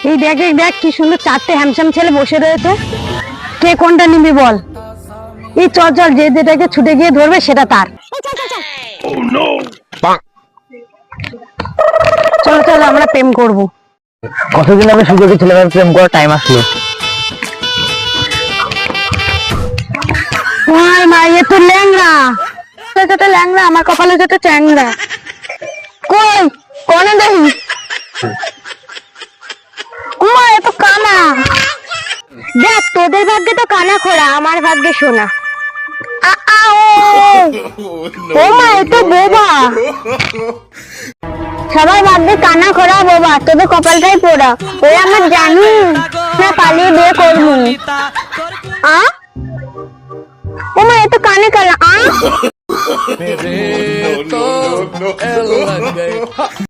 এই দেখ দেখ কি সুন্দর চারটে হ্যামসাম ছেলে বসে রয়েছে, কে কোনটা নিবি বল? এই চল চল, যে যেটাকে ছুটে গিয়ে ধরবে সেটা তার। চলো চলো, আমরা প্রেম করব। কতদিন আমি সুযোগে ছেলেমেয়ে প্রেম করার টাইম আসলো। মা এ তো ল্যাংড়া, ছোট ল্যাংড়া, আমার কপালে ছোট চ্যাংড়া। কই কোনে দেখি? মা এ তো কানা। দেখ তোদের ভাগ্যে তো কানা খোড়া, আমার ভাগ্যে সোনা। ও মা এ তো বোবা। সবাই ভাববে কানা খোড়া বোবা, তোদের কপালটাই পোড়া। ওই আমার জানি না পালিয়ে বিয়ে করবো। ও মা এ তো কানে কালা।